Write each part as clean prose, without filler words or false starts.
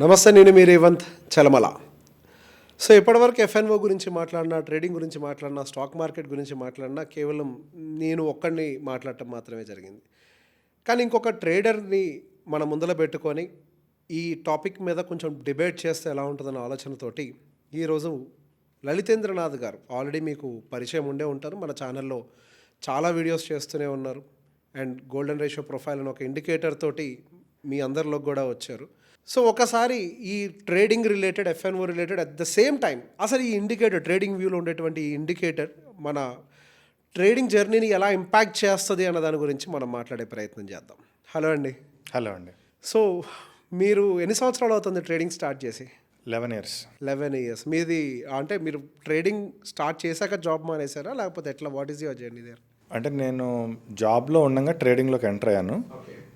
నమస్తే, నేను మీ రేవంత్ చలమల. సో ఇప్పటివరకు ఎఫ్ఎన్ఓ గురించి మాట్లాడినా, ట్రేడింగ్ గురించి మాట్లాడినా, స్టాక్ మార్కెట్ గురించి మాట్లాడినా కేవలం నేను ఒక్కడిని మాట్లాడటం మాత్రమే జరిగింది. కానీ ఇంకొక ట్రేడర్ని మన ముందర పెట్టుకొని ఈ టాపిక్ మీద కొంచెం డిబేట్ చేస్తే ఎలా ఉంటుందన్న ఆలోచనతోటి ఈరోజు లలితేంద్రనాథ్ గారు, ఆల్రెడీ మీకు పరిచయం ఉండే ఉంటారు, మన ఛానల్లో చాలా వీడియోస్ చేస్తూనే ఉన్నారు. అండ్ గోల్డెన్ రేషియో ప్రొఫైల్ అని ఒక ఇండికేటర్ తోటి మీ అందరిలోకి కూడా వచ్చారు. సో ఒకసారి ఈ trading related, F&O related, at the same time అసలు ఈ ఇండికేటర్, ట్రేడింగ్ వ్యూలో ఉండేటువంటి ఈ ఇండికేటర్ మన ట్రేడింగ్ జర్నీని ఎలా ఇంపాక్ట్ చేస్తుంది అన్న దాని గురించి మనం మాట్లాడే ప్రయత్నం చేద్దాం. హలో అండి. హలో అండి. సో మీరు ఎన్ని సంవత్సరాలు అవుతుంది ట్రేడింగ్ స్టార్ట్ చేసి? 11 years. 11 years. మీది అంటే మీరు ట్రేడింగ్ స్టార్ట్ చేశాక జాబ్ మానేశారా, లేకపోతే ఎట్లా? What is your journey there? అంటే నేను జాబ్లో ఉండగా ట్రేడింగ్లోకి ఎంటర్ అయ్యాను.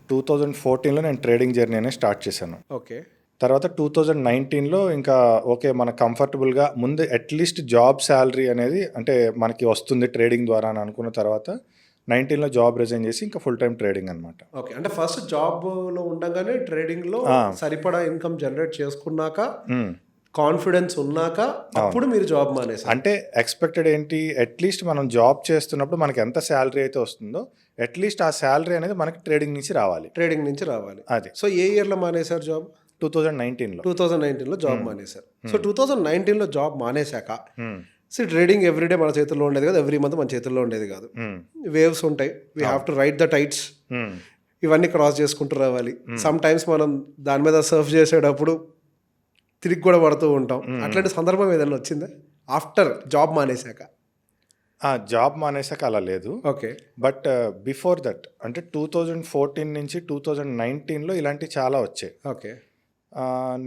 2014లో నేను ట్రేడింగ్ జర్నీ అనేది స్టార్ట్ చేశాను. ఓకే. తర్వాత 2019లో ఇంకా ఓకే, మన కంఫర్టబుల్గా ముందు అట్లీస్ట్ జాబ్ శాలరీ అనేది అంటే మనకి వస్తుంది ట్రేడింగ్ ద్వారా అని అనుకున్న తర్వాత 19లో జాబ్ రిజైన్ చేసి ఇంకా ఫుల్ టైం ట్రేడింగ్ అనమాట. ఓకే. అంటే ఫస్ట్ జాబ్లో ఉండగానే ట్రేడింగ్లో సరిపడా ఇన్కమ్ జనరేట్ చేసుకున్నాక, కాన్ఫిడెన్స్ ఉన్నాక అప్పుడు మీరు జాబ్ మానేసారు. అంటే ఎక్స్పెక్టెడ్ ఏంటి, అట్లీస్ట్ మనం జాబ్ చేస్తున్నప్పుడు మనకి ఎంత శాలరీ అయితే వస్తుందో అట్లీస్ట్ ఆ శాలరీ అనేది మనకి ట్రేడింగ్ నుంచి రావాలి. అది. సో ఏ ఇయర్లో మానేశారు జాబ్? 2019లో జాబ్ మానేశారు. సో 2019లో జాబ్ మానేశాక ట్రేడింగ్ ఎవ్రీడే మన చేతుల్లో ఉండేది కాదు, ఎవ్రీ మంత్ మన చేతుల్లో ఉండేది కాదు. వేవ్స్ ఉంటాయి, we have to ride the tides. ఇవన్నీ క్రాస్ చేసుకుంటూ రావాలి. సమ్ టైమ్స్ మనం దాని మీద సర్ఫ్ చేసేటప్పుడు తిరిగి కూడా పడుతూ ఉంటాం. అట్లాంటి సందర్భం ఏదైనా వచ్చిందా ఆఫ్టర్ జాబ్ మానేశాక? జాబ్ మానేశాక అలా లేదు. ఓకే. బట్ బిఫోర్ దట్ అంటే 2014 నుంచి 2019లో ఇలాంటివి చాలా వచ్చాయి. ఓకే.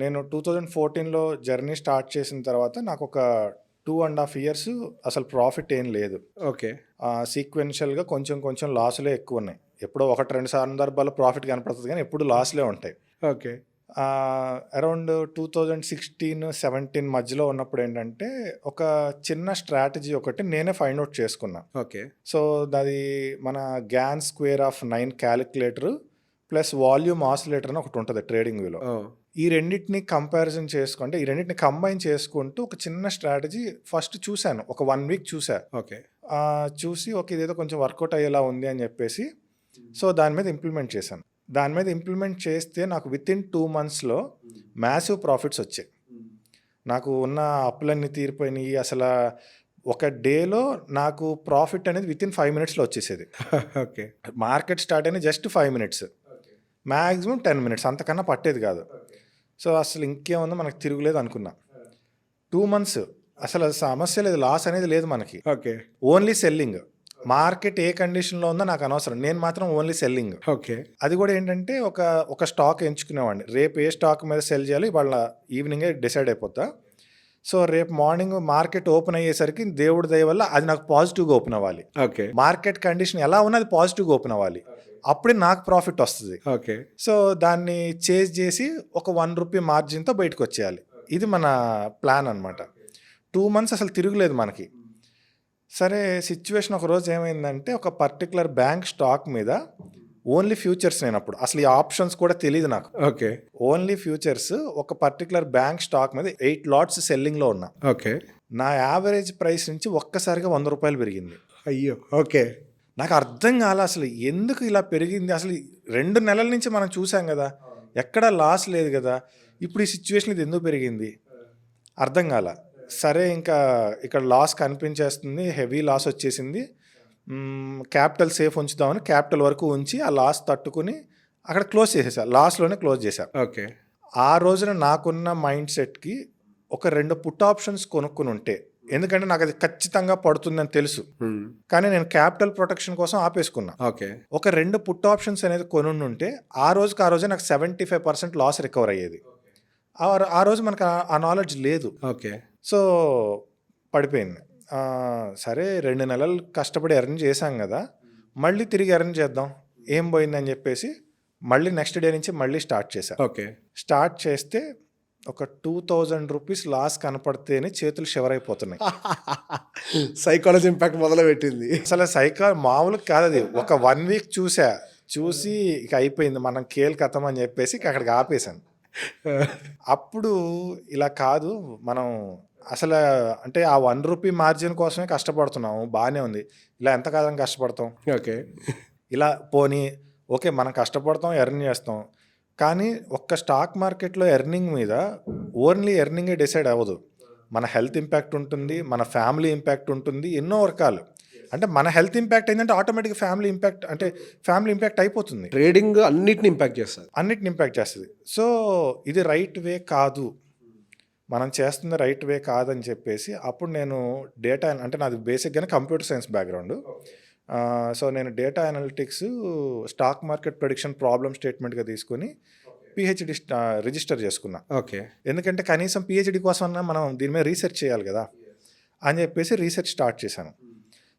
నేను 2014లో జర్నీ స్టార్ట్ చేసిన తర్వాత నాకు ఒక 2.5 years అసలు ప్రాఫిట్ ఏం లేదు. ఓకే. సీక్వెన్షియల్గా కొంచెం లాసులే ఎక్కువ ఉన్నాయి. ఎప్పుడో 1-2 సందర్భాల్లో ప్రాఫిట్ కనపడుతుంది కానీ ఎప్పుడు లాస్లే ఉంటాయి. ఓకే. అరౌండ్ 2016-17 మధ్యలో ఉన్నప్పుడు ఏంటంటే ఒక చిన్న స్ట్రాటజీ ఒకటి నేనే ఫైండ్ అవుట్ చేసుకున్నా. ఓకే. సో అది మన Gann square of 9 calculator plus volume oscillator అని ఒకటి ఉంటుంది ట్రేడింగ్ వ్యూలో. ఈ రెండింటిని కంపారిజన్ చేసుకుంటే, ఈ రెండింటిని కంబైన్ చేసుకుంటూ ఒక చిన్న స్ట్రాటజీ ఫస్ట్ చూశాను. ఒక 1 week చూసా. ఓకే. చూసి ఓకే ఇదేదో కొంచెం వర్కౌట్ అయ్యేలా ఉంది అని చెప్పేసి సో దాని మీద ఇంప్లిమెంట్ చేశాను. దాని మీద ఇంప్లిమెంట్ చేస్తే నాకు వితిన్ 2 monthsలో మ్యాసివ్ ప్రాఫిట్స్ వచ్చాయి. నాకు ఉన్న అప్పులన్నీ తీరిపోయినాయి. అసలు ఒక డేలో నాకు ప్రాఫిట్ అనేది వితిన్ 5 minutesలో వచ్చేసేది. ఓకే. మార్కెట్ స్టార్ట్ అయిన జస్ట్ 5 minutes, మ్యాక్సిమం 10 minutes, అంతకన్నా పట్టేది కాదు. సో అసలు ఇంకేముందో మనకు తిరుగులేదు అనుకున్నా. 2 months అసలు సమస్య లేదు, లాస్ అనేది లేదు మనకి. ఓకే. Only selling. మార్కెట్ ఏ కండిషన్లో ఉందో నాకు అనవసరం, నేను మాత్రం ఓన్లీ సెల్లింగ్. ఓకే. అది కూడా ఏంటంటే ఒక స్టాక్ ఎంచుకునేవాడిని. రేపు ఏ స్టాక్ మీద సెల్ చేయాలి వాళ్ళ ఈవినింగే డిసైడ్ అయిపోతా. సో రేపు మార్నింగ్ మార్కెట్ ఓపెన్ అయ్యేసరికి దేవుడి దయ వల్ల అది నాకు పాజిటివ్గా ఓపెన్ అవ్వాలి. ఓకే. మార్కెట్ కండిషన్ ఎలా ఉన్నా అది పాజిటివ్గా ఓపెన్ అవ్వాలి, అప్పుడే నాకు ప్రాఫిట్ వస్తుంది. ఓకే. సో దాన్ని చేజ్ చేసి ఒక 1 rupee మార్జిన్తో బయటకు వచ్చేయాలి. ఇది మన ప్లాన్ అనమాట. 2 months అసలు తిరుగులేదు మనకి. సరే సిచ్యువేషన్ ఒకరోజు ఏమైందంటే ఒక పర్టికులర్ బ్యాంక్ స్టాక్ మీద ఓన్లీ ఫ్యూచర్స్, నేను అప్పుడు అసలు ఈ ఆప్షన్స్ కూడా తెలియదు నాకు. ఓకే. ఓన్లీ ఫ్యూచర్స్ ఒక పర్టికులర్ బ్యాంక్ స్టాక్ మీద 8 lots సెల్లింగ్లో ఉన్నా. ఓకే. నా యావరేజ్ ప్రైస్ నుంచి ఒక్కసారిగా 100 రూపాయలు పెరిగింది. అయ్యో. ఓకే. నాకు అర్థం కాలే అసలు ఎందుకు ఇలా పెరిగింది. అసలు 2 నెలల నుంచి మనం చూసాం కదా, ఎక్కడా లాస్ లేదు కదా, ఇప్పుడు ఈ సిచ్యువేషన్ ఇది ఎందుకు పెరిగింది అర్థం కాల. సరే ఇంకా ఇక్కడ లాస్ కనిపించేస్తుంది, హెవీ లాస్ వచ్చేసింది. క్యాపిటల్ సేఫ్ ఉంచుదామని క్యాపిటల్ వరకు ఉంచి ఆ లాస్ తట్టుకుని అక్కడ క్లోజ్ చేసేసా, లాస్లోనే క్లోజ్ చేశా. ఓకే. ఆ రోజున నాకున్న మైండ్ సెట్కి ఒక 2 పుట్ ఆప్షన్స్ కొనుక్కుని ఉంటే, ఎందుకంటే నాకు అది ఖచ్చితంగా పడుతుందని తెలుసు, కానీ నేను క్యాపిటల్ ప్రొటెక్షన్ కోసం ఆపేసుకున్నా. ఓకే. ఒక 2 పుట్ ఆప్షన్స్ అనేది కొని ఉంటే ఆ రోజే నాకు 75% లాస్ రికవర్ అయ్యేది. ఆ రోజు మనకు ఆ నాలెడ్జ్ లేదు. ఓకే. సో పడిపోయింది. సరే 2 నెలలు కష్టపడి ఎర్న్ చేశాం కదా, మళ్ళీ తిరిగి ఎర్న్ చేద్దాం, ఏం పోయిందని చెప్పేసి మళ్ళీ నెక్స్ట్ డే నుంచి మళ్ళీ స్టార్ట్ చేశా. ఓకే. స్టార్ట్ చేస్తే ఒక 2000 rupees లాస్ కనపడితేనే చేతులు షివర్ అయిపోతున్నాయి. సైకాలజీ ఇంపాక్ట్ మొదలు పెట్టింది. అసలు మామూలు కాదు అది. ఒక 1 week చూసి ఇక అయిపోయింది, మనం కేల్ కథం అని చెప్పేసి అక్కడికి ఆపేశాను. అప్పుడు ఇలా కాదు మనం అసలు అంటే ఆ 1 రూపీ మార్జిన్ కోసమే కష్టపడుతున్నాము. బానే ఉంది. ఇలా ఎంత కాలం కష్టపడతాం? ఓకే. ఇలా పోనీ ఓకే. మనం కష్టపడతాం, ఎర్న్ చేస్తాం. కానీ ఒక్క స్టాక్ మార్కెట్‌లో ఎర్నింగ్ మీద ఓన్లీ ఎర్నింగే డిసైడ్ అవ్వదు. మన హెల్త్ ఇంపాక్ట్ ఉంటుంది. మన ఫ్యామిలీ ఇంపాక్ట్ ఉంటుంది. ఎన్నో రకాలు. అంటే మన హెల్త్ ఇంపాక్ట్ అయిందంటే ఆటోమేటిక్‌గా ఫ్యామిలీ ఇంపాక్ట్ అంటే ఫ్యామిలీ ఇంపాక్ట్ అయిపోతుంది. ట్రేడింగ్ అన్నిటిని ఇంపాక్ట్ చేస్తది. అన్నిటిని ఇంపాక్ట్ చేస్తది. సో, ఇది రైట్ వే కాదు. మనం చేస్తుంది రైట్ వే కాదని చెప్పేసి అప్పుడు నేను డేటా అంటే నాది బేసిక్‌గానే కంప్యూటర్ సైన్స్ బ్యాక్‌గ్రౌండు. సో, నేను data analytics stock market prediction problem స్టేట్మెంట్‌గా తీసుకొని పీహెచ్‌డీ రిజిస్టర్ చేసుకున్నా. ఓకే. ఎందుకంటే కనీసం పీహెచ్‌డీ కోసమన్నా మనం దీని మీద రీసెర్చ్ చేయాలి కదా! అని చెప్పేసి రీసెర్చ్ స్టార్ట్ చేశాను.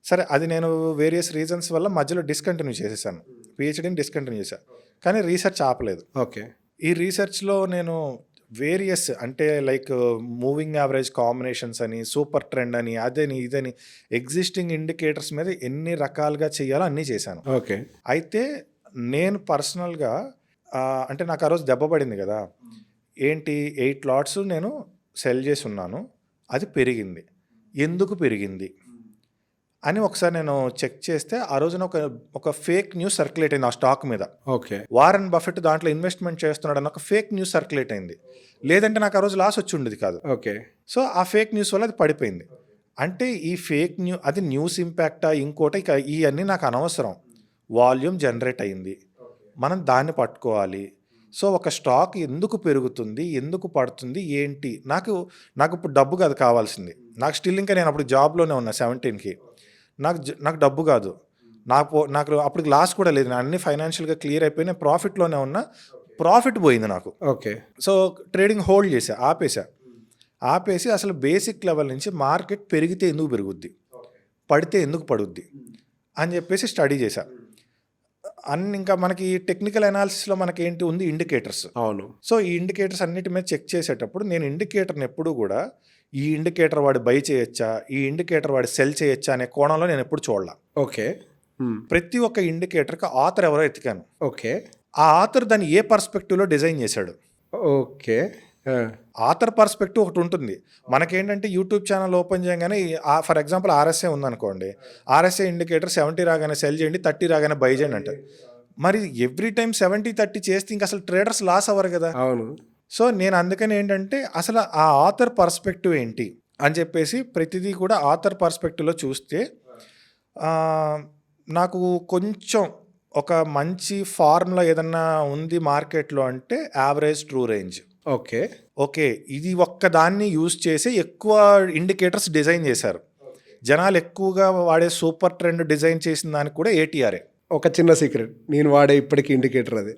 సరే అది నేను వేరియస్ రీజన్స్ వల్ల మధ్యలో డిస్కంటిన్యూ చేసేసాను. పీహెచ్‌డీని డిస్కంటిన్యూ చేశా. కానీ రీసెర్చ్ ఆపలేదు. ఓకే. ఈ రీసెర్చ్‌లో నేను వేరియస్ అంటే లైక్ మూవింగ్ యావరేజ్ కాంబినేషన్స్ అని, సూపర్ ట్రెండ్ అని, అదని, ఇదని ఎగ్జిస్టింగ్ ఇండికేటర్స్ మీద ఎన్ని రకాలుగా చేయాలో అన్నీ చేశాను. ఓకే. అయితే నేను పర్సనల్‌గా అంటే నాకు ఆ రోజు దెబ్బ పడింది కదా! ఏంటి 8 లాట్స్ నేను సెల్ చేసి ఉన్నాను. అది పెరిగింది. ఎందుకు పెరిగింది? అని ఒకసారి నేను చెక్ చేస్తే ఆ రోజున ఒక ఫేక్ న్యూస్ సర్క్యులేట్ అయింది ఆ స్టాక్ మీద. ఓకే. వారన్ బఫెట్ దాంట్లో ఇన్వెస్ట్మెంట్ చేస్తున్నాడని ఒక ఫేక్ న్యూస్ సర్క్యులేట్ అయింది. లేదంటే నాకు ఆ రోజు లాస్ వచ్చి ఉండేది కాదు. ఓకే. సో, ఆ ఫేక్ న్యూస్ వల్ల అది పడిపోయింది. అంటే ఈ ఫేక్ అది న్యూస్ ఇంపాక్టా ఇంకోటి ఇక ఇవన్నీ నాకు అనవసరం. వాల్యూమ్ జనరేట్ అయింది. మనం దాన్ని పట్టుకోవాలి. సో, ఒక స్టాక్ ఎందుకు పెరుగుతుంది? ఎందుకు పడుతుంది? ఏంటి? నాకు ఇప్పుడు డబ్బు కాదు కావాల్సింది. నాకు స్టిల్ ఇంకా నేను అప్పుడు జాబ్‌లోనే ఉన్నా 17కి. నాకు డబ్బు కాదు. నాకు అప్పుడు లాస్ కూడా లేదు. నేను అన్ని ఫైనాన్షియల్‌గా క్లియర్ అయిపోయి నేను ప్రాఫిట్‌లోనే ఉన్నా. ప్రాఫిట్ పోయింది నాకు. ఓకే. సో, ట్రేడింగ్ హోల్డ్ చేశా. ఆపేసి అసలు బేసిక్ లెవెల్ నుంచి మార్కెట్ పెరిగితే ఎందుకు పెరుగుద్ది? పడితే ఎందుకు పడుద్ది? అని చెప్పేసి స్టడీ చేశా. ఇంకా మనకి టెక్నికల్ అనాలిసిస్‌లో మనకేంటి ఉంది ఇండికేటర్స్. అవును. సో, ఈ ఇండికేటర్స్ అన్నిటి మీద చెక్ చేసేటప్పుడు నేను ఇండికేటర్‌ని ఎప్పుడూ కూడా ఈ ఇండికేటర్ వాడు బై చేయొచ్చా? ఈ ఇండికేటర్ వాడు సెల్ చేయొచ్చా? అనే కోణంలో నేను ఎప్పుడు చూడలా. ఓకే. ప్రతి ఒక్క ఇండికేటర్‌కి ఆథర్ ఎవరో ఎతికాను. ఓకే. ఆ ఆథర్ దాన్ని ఏ పర్స్పెక్టివ్‌లో డిజైన్ చేశాడు? ఓకే. ఆథర్ పర్స్పెక్టివ్ ఒకటి ఉంటుంది. మనకేంటంటే యూట్యూబ్ ఛానల్ ఓపెన్ చేయగానే ఫర్ ఎగ్జాంపుల్ ఆర్ఎస్ఐ ఉందనుకోండి. ఆర్ఎస్ఐ ఇండికేటర్ 70 రాగానే సెల్ చేయండి, 30 రాగానే బై చేయండి అంటారు. మరి ఎవ్రీ టైం 70, 30 చేస్తే ఇంక అసలు ట్రేడర్స్ లాస్ అవ్వరు కదా! అవును. సో, నేను అందుకని ఏంటంటే అసలు ఆ ఆథర్ పర్స్పెక్టివ్ ఏంటి అని చెప్పేసి ప్రతిదీ కూడా ఆథర్ పర్స్పెక్టివ్‌లో చూస్తే నాకు కొంచెం ఒక మంచి ఫార్ములా ఏదన్నా ఉంది మార్కెట్‌లో అంటే యావరేజ్ ట్రూ రేంజ్. ఓకే. ఇది ఒక్కదాన్ని యూజ్ చేసి ఎక్కువ ఇండికేటర్స్ డిజైన్ చేశారు. జనాలు ఎక్కువగా వాడే సూపర్ ట్రెండ్ డిజైన్ చేసిన దానికి కూడా ఏటీఆర్ఏ. ఒక చిన్న సీక్రెట్. నేను వాడే ఇప్పటికీ ఇండికేటర్ అది.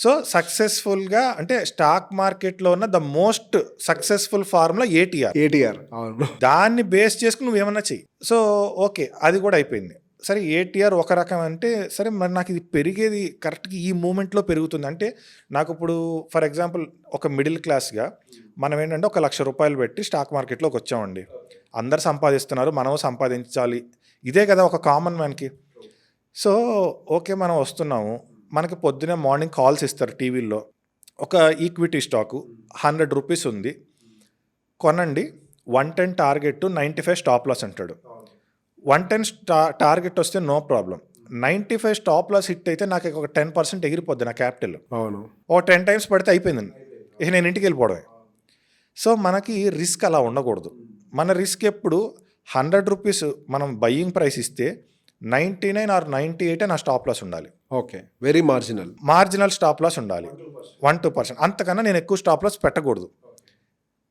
సో, సక్సెస్ఫుల్‌గా అంటే స్టాక్ మార్కెట్‌లో ఉన్న the most successful formula ATR. అవును. దాన్ని బేస్ చేసుకుని నువ్వేమన్నా చెయ్యి. So, okay. అది కూడా అయిపోయింది. సరే ఏటీఆర్ ఒక రకం అంటే సరే మరి నాకు ఇది పెరిగేది కరెక్ట్‌గా ఈ మూమెంట్‌లో పెరుగుతుంది. అంటే నాకు ఇప్పుడు ఫర్ ఎగ్జాంపుల్ ఒక మిడిల్ క్లాస్‌గా మనం ఏంటంటే ఒక ₹1,00,000 పెట్టి స్టాక్ మార్కెట్‌లోకి వచ్చామండి. అందరు సంపాదిస్తున్నారు. మనం సంపాదించాలి. ఇదే కదా ఒక కామన్ మ్యాన్‌కి. So, okay. మనం వస్తున్నాము. మనకి పొద్దున్నే మార్నింగ్ కాల్స్ ఇస్తారు టీవీల్లో. ఒక ఈక్విటీ స్టాకు ₹100 ఉంది. కొనండి. 110 టార్గెట్, 95 స్టాప్ లాస్ అంటాడు. 110 టార్గెట్ వస్తే no problem. 95 stop loss hit అయితే నాకు ఒక 10% ఎగిరిపోద్ది నా క్యాపిటల్. అవును. ఓ 10 టైమ్స్ పడితే అయిపోయిందండి. ఇక నేను ఇంటికి వెళ్ళిపోవడమే. సో, మనకి రిస్క్ అలా ఉండకూడదు. మన రిస్క్ ఎప్పుడు ₹100 మనం బయ్యింగ్ ప్రైస్ ఇస్తే 99 ఆర్ 98 నా స్టాప్ లాస్ ఉండాలి. Okay. Very marginal stop loss ఉండాలి. 1-2%. అంతకన్నా నేను ఎక్కువ స్టాప్ లాస్ పెట్టకూడదు.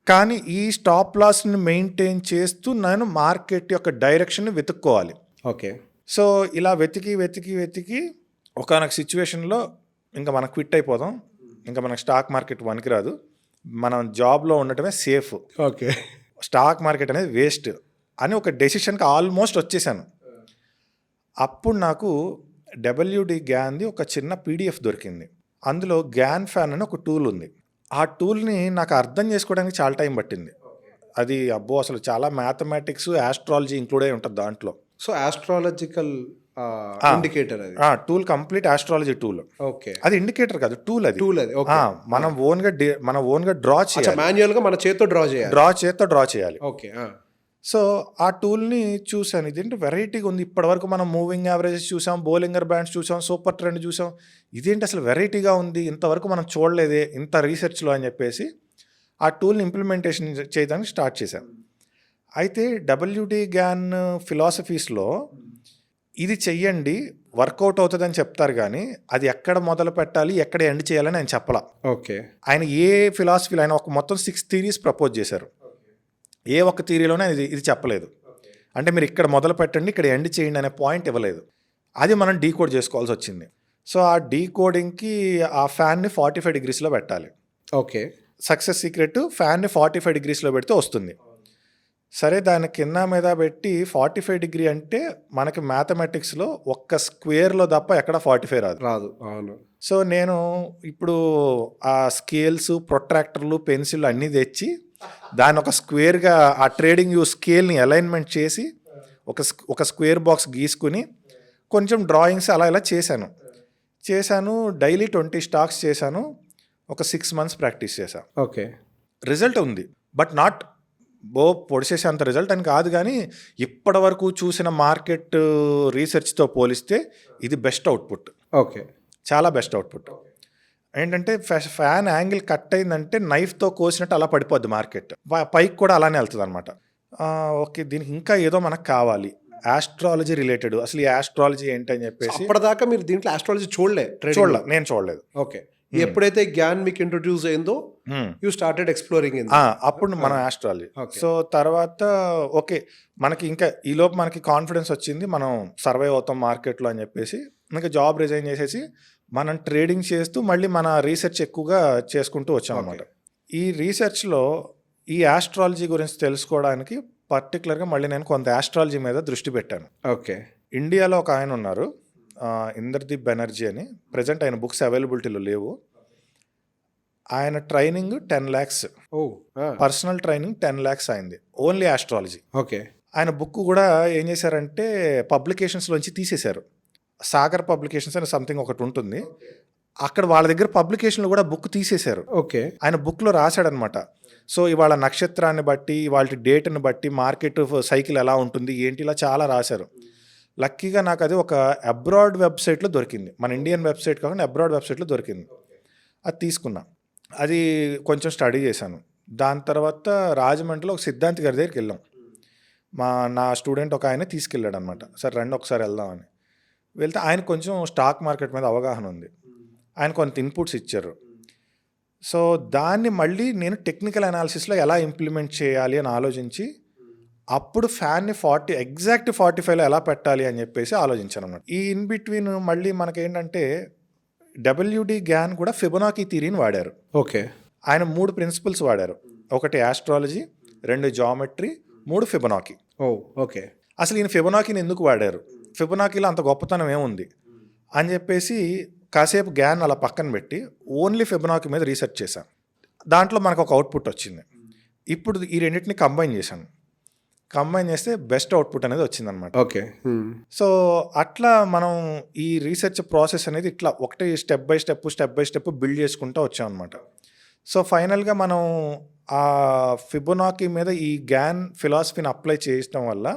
కానీ ఈ స్టాప్ లాస్ని మెయింటైన్ చేస్తూ నేను మార్కెట్ యొక్క డైరెక్షన్ని వెతుక్కోవాలి. ఓకే. సో, ఇలా వెతికి ఒకానొక సిచ్యువేషన్‌లో ఇంకా మనం క్విట్ అయిపోదాం. ఇంకా మనకు స్టాక్ మార్కెట్ పనికిరాదు. మనం జాబ్‌లో ఉండటమే సేఫ్. ఓకే. స్టాక్ మార్కెట్ అనేది వేస్ట్ అని ఒక డెసిషన్‌కి ఆల్మోస్ట్ వచ్చేసాను. అప్పుడు నాకు WD గ్యాన్‌ది ఒక చిన్న పీడిఎఫ్ దొరికింది. అందులో గ్యాన్ ఫ్యాన్ అని ఒక టూల్ ఉంది. ఆ టూల్‌ని నాకు అర్థం చేసుకోవడానికి చాలా టైం పట్టింది. అది అసలు చాలా మ్యాథమెటిక్స్, ఆస్ట్రాలజీ ఇంక్లూడ్ అయి ఉంటుంది దాంట్లో. సో, ఆస్ట్రాలజికల్ ఇండికేటర్ అది. Tool complete astrology tool. Okay. అది ఇండికేటర్ కాదు, టూల్ అది. టూల్ అది. ఓకే. మనం ఓన్గా డ్రా చేయాలి, మాన్యువల్గా మన చేతితో డ్రా చేయాలి. డ్రా చేయాలి. ఓకే. సో ఆ టూల్ని చూసాను, ఇదేంటి వెరైటీగా ఉంది. ఇప్పటివరకు మనం మూవింగ్ యావరేజెస్ చూసాం, బోలింగర్ బ్యాండ్స్ చూసాం, సూపర్ ట్రెండ్ చూసాం, ఇదేంటి అసలు వెరైటీగా ఉంది, ఇంతవరకు మనం చూడలేదే ఇంత రీసెర్చ్లో అని చెప్పేసి ఆ టూల్ని ఇంప్లిమెంటేషన్ చేయడానికి స్టార్ట్ చేశాం. అయితే WD గ్యాన్ ఫిలాసఫీస్లో ఇది చెయ్యండి వర్కౌట్ అవుతుందని చెప్తారు, కానీ అది ఎక్కడ మొదలు పెట్టాలి ఎక్కడ ఎండ్ చేయాలని ఆయన చెప్పలా. ఓకే. ఆయన ఏ ఫిలాసఫీలో ఆయన ఒక మొత్తం 6 థీరీస్ ప్రపోజ్ చేశారు. ఏ ఒక్క థీరీలోనే ఇది చెప్పలేదు. అంటే మీరు ఇక్కడ మొదలు పెట్టండి ఇక్కడ ఎండ్ చేయండి అనే పాయింట్ ఇవ్వలేదు. అది మనం డీకోడ్ చేసుకోవాల్సి వచ్చింది. సో ఆ డీకోడింగ్కి ఆ ఫ్యాన్ని 45 డిగ్రీస్లో పెట్టాలి. ఓకే. సక్సెస్ సీక్రెట్ ఫ్యాన్ని 45 డిగ్రీస్లో పెడితే వస్తుంది. సరే దాని కింద మీద పెట్టి 45 డిగ్రీ అంటే మనకి మ్యాథమెటిక్స్లో ఒక్క స్క్వేర్లో తప్ప ఎక్కడ 45 రాదు. అవును. సో నేను ఇప్పుడు ఆ స్కేల్స్, ప్రొట్రాక్టర్లు, పెన్సిల్ అన్నీ తెచ్చి దాన్ని ఒక స్క్వేర్గా ఆ ట్రేడింగ్ వ్యూ స్కేల్ని అలైన్మెంట్ చేసి ఒక స్క్వేర్ బాక్స్ గీసుకుని కొంచెం డ్రాయింగ్స్ అలా ఇలా చేశాను. డైలీ 20 స్టాక్స్ చేశాను. ఒక 6 మంత్స్ ప్రాక్టీస్ చేశాను. ఓకే. రిజల్ట్ ఉంది, బట్ నాట్ పొడిచేసే అంత రిజల్ట్ అని కాదు, కానీ ఇప్పటి వరకు చూసిన మార్కెట్ రీసెర్చ్తో పోలిస్తే ఇది బెస్ట్ అవుట్పుట్. ఓకే. చాలా బెస్ట్ అవుట్పుట్. ఏంటంటే ఫ్యాన్ యాంగిల్ కట్ అయిందంటే నైఫ్తో కోసినట్టు అలా పడిపోద్ది మార్కెట్, పైకి కూడా అలానే వెళ్తుంది అనమాట. ఓకే, దీనికి ఇంకా ఏదో మనకు కావాలి, ఆస్ట్రాలజీ రిలేటెడ్. అసలు ఈ ఆస్ట్రాలజీ ఏంటి అని చెప్పేసి అప్పటిదాకా మీరు దీంట్లో ఆస్ట్రాలజీ నేను చూడలేదు. ఓకే. ఎప్పుడైతే జ్ఞాన్ మీకు ఇంట్రొడ్యూస్ అయిందో యూ స్టార్టెడ్ ఎక్స్ప్లోరింగ్ ఇన్, అప్పుడు మనం ఆస్ట్రాలజీ. సో తర్వాత ఓకే, మనకి ఇంకా ఈలోపు మనకి కాన్ఫిడెన్స్ వచ్చింది, మనం సర్వైవ్ అవుతాం మార్కెట్లో అని చెప్పేసి ఇంకా జాబ్ రిజైన్ చేసేసి మనం ట్రేడింగ్ చేస్తూ మళ్ళీ మన రీసెర్చ్ ఎక్కువగా చేసుకుంటూ వచ్చాం అనమాట. ఈ రీసెర్చ్లో ఈ ఆస్ట్రాలజీ గురించి తెలుసుకోవడానికి పర్టికులర్గా మళ్ళీ నేను కొంత ఆస్ట్రాలజీ మీద దృష్టి పెట్టాను. ఓకే. ఇండియాలో ఒక ఆయన ఉన్నారు, ఇంద్రదీప్ బెనర్జీ అని. ప్రజెంట్ ఆయన బుక్స్ అవైలబిలిటీలో లేవు. ఆయన training 10 lakhs, personal training 10 lakhs అయింది, ఓన్లీ ఆస్ట్రాలజీ. ఓకే. ఆయన బుక్ కూడా ఏం చేశారంటే పబ్లికేషన్స్లోంచి తీసేశారు. సాగర్ పబ్లికేషన్స్ అని సంథింగ్ ఒకటి ఉంటుంది, అక్కడ వాళ్ళ దగ్గర పబ్లికేషన్లో కూడా బుక్ తీసేశారు. ఓకే. ఆయన బుక్లో రాశాడనమాట. సో ఇవాళ నక్షత్రాన్ని బట్టి వాళ్ళ డేట్ని బట్టి మార్కెట్ సైకిల్ ఎలా ఉంటుంది ఏంటి ఇలా చాలా రాశారు. లక్కీగా నాకు అది ఒక అబ్రాడ్ వెబ్సైట్లో దొరికింది, మన ఇండియన్ వెబ్సైట్ కాకుండా అబ్రాడ్ వెబ్సైట్లో దొరికింది. అది తీసుకున్నా, అది కొంచెం స్టడీ చేశాను. దాని తర్వాత రాజమండ్రిలో ఒక సిద్ధాంతి గారి దగ్గరికి వెళ్ళాం. నా స్టూడెంట్ ఒక ఆయన తీసుకెళ్ళాడు అనమాట. సరే రండి ఒకసారి వెళ్దామని వెళ్తే ఆయన కొంచెం స్టాక్ మార్కెట్ మీద అవగాహన ఉంది, ఆయన కొంత ఇన్పుట్స్ ఇచ్చారు. సో దాన్ని మళ్ళీ నేను టెక్నికల్ అనాలిసిస్లో ఎలా ఇంప్లిమెంట్ చేయాలి అని ఆలోచించి అప్పుడు ఫ్యాన్ని ఎగ్జాక్ట్ 45లో ఎలా పెట్టాలి అని చెప్పేసి ఆలోచించాను అన్నమాట. ఈ ఇన్ బిట్వీన్ మళ్ళీ మనకేంటంటే WD గ్యాన్ కూడా ఫిబొనాకీ థియరీని వాడారు. ఓకే. ఆయన 3 ప్రిన్సిపల్స్ వాడారు, 1 ఆస్ట్రాలజీ, 2 జామెట్రీ, 3 ఫిబొనాకీ. ఓకే. అసలు ఈయన ఫిబొనాకీని ఎందుకు వాడారు, ఫిబొనాకీలో అంత గొప్పతనం ఏముంది అని చెప్పేసి కాసేపు గ్యాన్ అలా పక్కన పెట్టి ఓన్లీ ఫిబొనాకీ మీద రీసెర్చ్ చేశాను. దాంట్లో మనకు ఒక అవుట్పుట్ వచ్చింది. ఇప్పుడు ఈ రెండింటిని కంబైన్ చేస్తే బెస్ట్ అవుట్పుట్ అనేది వచ్చిందనమాట. ఓకే. సో అట్లా మనం ఈ రీసెర్చ్ ప్రాసెస్ అనేది ఇట్లా ఒకటి స్టెప్ బై స్టెప్ బిల్డ్ చేసుకుంటూ వచ్చాం అనమాట. సో ఫైనల్గా మనం ఆ ఫిబొనాకీ మీద ఈ గ్యాన్ ఫిలాసఫీని అప్లై చేయడం వల్ల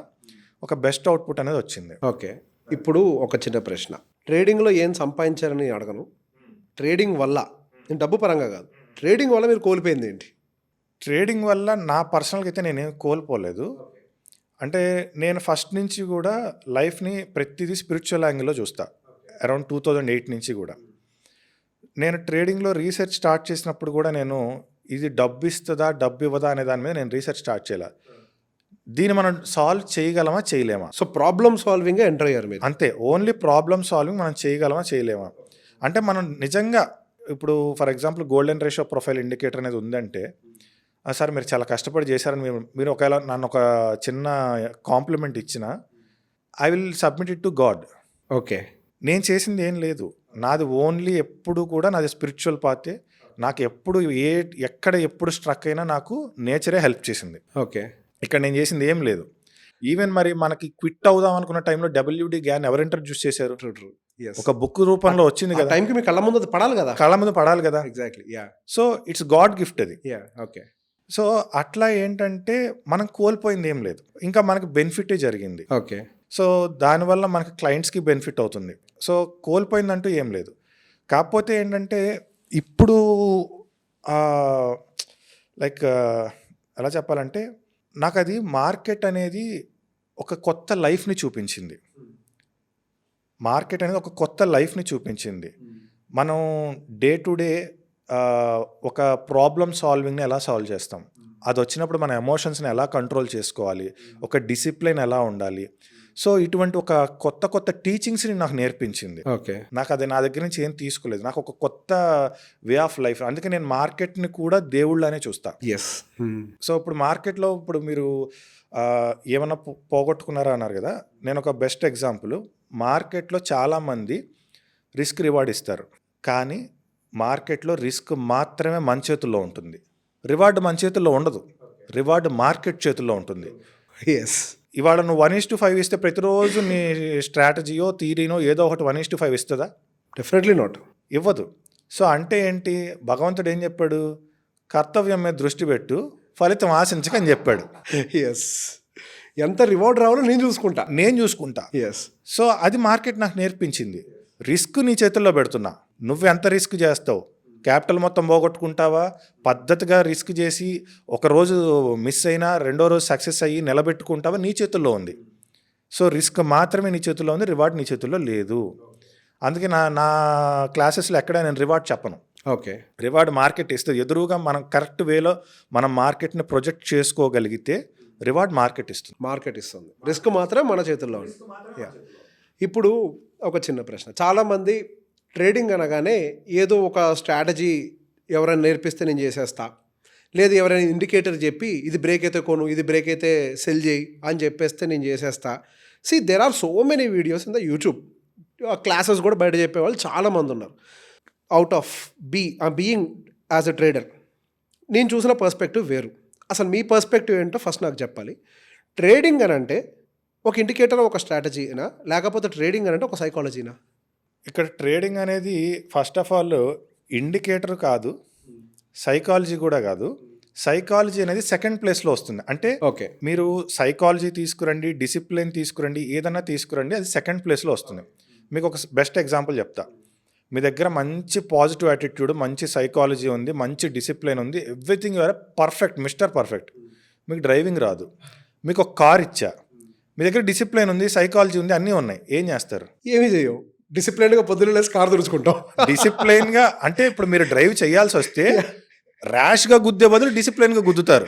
ఒక బెస్ట్ అవుట్పుట్ అనేది వచ్చింది. ఓకే. ఇప్పుడు ఒక చిన్న ప్రశ్న, ట్రేడింగ్లో ఏం సంపాదించారని అడగను, ట్రేడింగ్ వల్ల, నేను డబ్బు పరంగా కాదు, ట్రేడింగ్ వల్ల మీరు కోల్పోయింది ఏంటి? ట్రేడింగ్ వల్ల నా పర్సనల్గా అయితే నేనేం కోల్పోలేదు. అంటే నేను ఫస్ట్ నుంచి కూడా లైఫ్ని ప్రతిదీ స్పిరిచువల్ యాంగిల్లో చూస్తా. అరౌండ్ 2008 నుంచి కూడా నేను ట్రేడింగ్లో రీసెర్చ్ స్టార్ట్ చేసినప్పుడు కూడా నేను ఇది డబ్బు ఇస్తుందా డబ్బు ఇవ్వదా అనే దాని మీద నేను రీసెర్చ్ స్టార్ట్ చేయాలి. దీన్ని మనం సాల్వ్ చేయగలమా చేయలేమా. సో ప్రాబ్లమ్ సాల్వింగ్ ఎంటర్ అయ్యారు మీరు. అంతే, ఓన్లీ ప్రాబ్లమ్ సాల్వింగ్ మనం చేయగలమా చేయలేమా. అంటే మనం నిజంగా ఇప్పుడు for example golden ratio profile indicator అనేది ఉందంటే, సార్ మీరు చాలా కష్టపడి చేశారని మీరు ఒకవేళ నన్ను ఒక చిన్న కాంప్లిమెంట్ ఇచ్చిన, I will submit it to God. Okay. నేను చేసింది ఏం లేదు, నాది ఓన్లీ ఎప్పుడు కూడా నాది స్పిరిచువల్ పాతే. నాకు ఎప్పుడు ఎక్కడ ఎప్పుడు స్ట్రక్ అయినా నాకు నేచరే హెల్ప్ చేసింది. ఓకే. ఇక్కడ నేను చేసింది ఏం లేదు. ఈవెన్ మరి మనకి క్విట్ అవుదాం అనుకున్న టైంలో డబ్ల్యూడి గ్యాన్ ఎవరు ఇంట్రడ్యూస్ చేశారు? ట్రూ. ఎస్. ఒక బుక్ రూపంలో వచ్చింది కదా, టైంకి మీ కళ్ళ ముందు అది పడాలి కదా. కళ్ళ ముందు పడాలి కదా. Exactly. Yeah. So it's God gift అది. యా. ఓకే. సో అట్లా ఏంటంటే మనం కోల్పోయింది ఏం లేదు, ఇంకా మనకి బెనిఫిటే జరిగింది. ఓకే. సో దానివల్ల మనకి క్లయింట్స్కి బెనిఫిట్ అవుతుంది. సో కోల్పోయిందంటూ ఏం లేదు. కాకపోతే ఏంటంటే ఇప్పుడు లైక్ ఎలా చెప్పాలంటే, నాకు అది మార్కెట్ అనేది ఒక కొత్త లైఫ్ని చూపించింది. మార్కెట్ అనేది ఒక కొత్త లైఫ్ని చూపించింది. మనం డే టు డే ఒక ప్రాబ్లమ్ సాల్వింగ్ని ఎలా సాల్వ్ చేస్తాం, అది వచ్చినప్పుడు మన ఎమోషన్స్ని ఎలా కంట్రోల్ చేసుకోవాలి, ఒక డిసిప్లిన్ ఎలా ఉండాలి. సో ఇటువంటి ఒక కొత్త కొత్త టీచింగ్స్ని నాకు నేర్పించింది. ఓకే. నాకు అది నా దగ్గర నుంచి ఏం తీసుకోలేదు, నాకు ఒక కొత్త వే ఆఫ్ లైఫ్. అందుకే నేను మార్కెట్ని కూడా దేవుళ్ళనే చూస్తా. ఎస్. సో ఇప్పుడు మార్కెట్లో ఇప్పుడు మీరు ఏమన్నా పోగొట్టుకున్నారా అన్నారు కదా, నేను ఒక బెస్ట్ ఎగ్జాంపుల్. మార్కెట్లో చాలామంది రిస్క్ రివార్డ్ ఇస్తారు, కానీ మార్కెట్లో రిస్క్ మాత్రమే మన చేతుల్లో ఉంటుంది, రివార్డ్ మన చేతుల్లో ఉండదు. రివార్డ్ మార్కెట్ చేతుల్లో ఉంటుంది. ఎస్. ఇవాళ నువ్వు 1:5 ఇస్తే ప్రతిరోజు నీ స్ట్రాటజీయో థీరీనో ఏదో ఒకటి 1:5 ఇస్తుందా? Definitely not. ఇవ్వదు. సో అంటే ఏంటి, భగవంతుడు ఏం చెప్పాడు, కర్తవ్యం మీద దృష్టి పెట్టు, ఫలితం ఆశించకని చెప్పాడు. ఎస్. ఎంత రివార్డ్ రావాలో నేను చూసుకుంటా. ఎస్. సో అది మార్కెట్ నాకు నేర్పించింది. రిస్క్ నీ చేతుల్లో పెడుతున్నా, నువ్వు ఎంత రిస్క్ చేస్తావు, క్యాపిటల్ మొత్తం పోగొట్టుకుంటావా, పద్ధతిగా రిస్క్ చేసి ఒకరోజు మిస్ అయినా రెండో రోజు సక్సెస్ అయ్యి నిలబెట్టుకుంటావా, నీ చేతుల్లో ఉంది. సో రిస్క్ మాత్రమే నీ చేతుల్లో ఉంది, రివార్డ్ నీ చేతుల్లో లేదు. అందుకే నా క్లాసెస్లో ఎక్కడ నేను రివార్డ్ చెప్పను. ఓకే. రివార్డ్ మార్కెట్ ఇస్తుంది. ఎదురుగా మనం కరెక్ట్ వేలో మనం మార్కెట్ని ప్రొజెక్ట్ చేసుకోగలిగితే రివార్డ్ మార్కెట్ ఇస్తుంది. రిస్క్ మాత్రం మన చేతుల్లో ఉంది. యా. ఇప్పుడు ఒక చిన్న ప్రశ్న, చాలామంది ట్రేడింగ్ అనగానే ఏదో ఒక స్ట్రాటజీ ఎవరైనా నేర్పిస్తే నేను చేసేస్తా, లేదు ఎవరైనా ఇండికేటర్ చెప్పి ఇది బ్రేక్ అయితే కొను, ఇది బ్రేక్ అయితే సెల్ చేయి అని చెప్పేస్తే నేను చేసేస్తా. There are so many videos in the YouTube, classes కూడా బయట చెప్పేవాళ్ళు చాలామంది ఉన్నారు. Out of being as a trader నేను చూసిన పర్స్పెక్టివ్ వేరు. అసలు మీ పర్స్పెక్టివ్ ఏంటో ఫస్ట్ నాకు చెప్పాలి. ట్రేడింగ్ అని అంటే ఒక ఇండికేటర్, ఒక స్ట్రాటజీనా, లేకపోతే ట్రేడింగ్ అని అంటే ఒక సైకాలజీనా? ఇక్కడ ట్రేడింగ్ అనేది ఫస్ట్ ఆఫ్ ఆల్ ఇండికేటర్ కాదు, సైకాలజీ కూడా కాదు. సైకాలజీ అనేది సెకండ్ ప్లేస్లో వస్తుంది. అంటే ఓకే, మీరు సైకాలజీ తీసుకురండి, డిసిప్లిన్ తీసుకురండి, ఏదన్నా తీసుకురండి, అది సెకండ్ ప్లేస్లో వస్తుంది. మీకు ఒక బెస్ట్ ఎగ్జాంపుల్ చెప్తా. మీ దగ్గర మంచి పాజిటివ్ యాటిట్యూడ్, మంచి సైకాలజీ ఉంది, మంచి డిసిప్లిన్ ఉంది, everything you're perfect, mister perfect. మీకు డ్రైవింగ్ రాదు, మీకు ఒక కార్ ఇచ్చా, మీ దగ్గర డిసిప్లిన్ ఉంది, సైకాలజీ ఉంది, అన్నీ ఉన్నాయి, ఏం చేస్తారు? ఏమీ చేయవు. డిసిప్లిన్గా పొద్దున్న లేసి కార్ తుడుచుకుంటాం. డిసిప్లిన్గా అంటే ఇప్పుడు మీరు డ్రైవ్ చేయాల్సి వస్తే ర్యాష్గా గుద్దే బదులు డిసిప్లిన్గా గుద్దుతారు.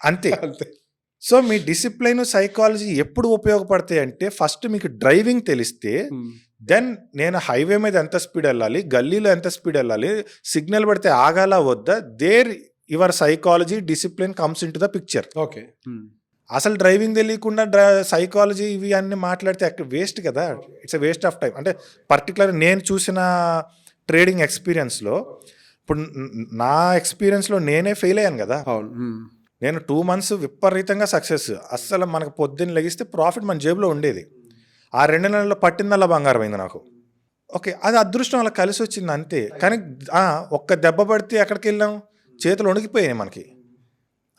అంతే. సో మీ డిసిప్లిన్, సైకాలజీ ఎప్పుడు ఉపయోగపడతాయి అంటే, ఫస్ట్ మీకు డ్రైవింగ్ తెలిస్తే, దెన్ నేను హైవే మీద ఎంత స్పీడ్ వెళ్ళాలి, గల్లీలో ఎంత స్పీడ్ వెళ్ళాలి, సిగ్నల్ పడితే ఆగాలా వద్దా, there your psychology discipline comes into the picture. Okay. అసలు డ్రైవింగ్ తెలియకుండా సైకాలజీ ఇవి అన్నీ మాట్లాడితే వేస్ట్ కదా, it's a waste of time. అంటే పర్టికులర్ నేను చూసిన ట్రేడింగ్ ఎక్స్పీరియన్స్లో, ఇప్పుడు నా ఎక్స్పీరియన్స్లో నేనే ఫెయిల్ అయ్యాను కదా. నేను 2 months విపరీతంగా సక్సెస్, అస్సలు మనకు పొద్దున్న లెగిస్తే ప్రాఫిట్ మన జేబులో ఉండేది. ఆ 2 నెలల్లో పట్టిందల్లా బంగారం అయింది నాకు. ఓకే, అది అదృష్టం అలా కలిసి వచ్చింది అంతే. కానీ ఒక్క దెబ్బ పడితే ఎక్కడికి వెళ్ళాం, చేతులు వణికిపోయాయి మనకి.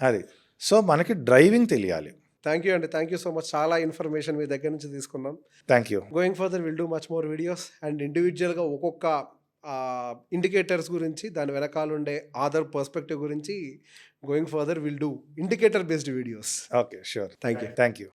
అది సో మనకి డ్రైవింగ్ తెలియాలి. థ్యాంక్ యూ అండి, థ్యాంక్ యూ సో మచ్. చాలా ఇన్ఫర్మేషన్ మీ దగ్గర నుంచి తీసుకున్నాం. Thank you. Going further will do much more videos and ఇండివిజువల్గా ఒక్కొక్క ఇండికేటర్స్ గురించి, దాని వెనకాల ఉండే అదర్ పర్స్పెక్టివ్ గురించి going further will do indicator based videos. Okay, sure. Thank you. Thank you.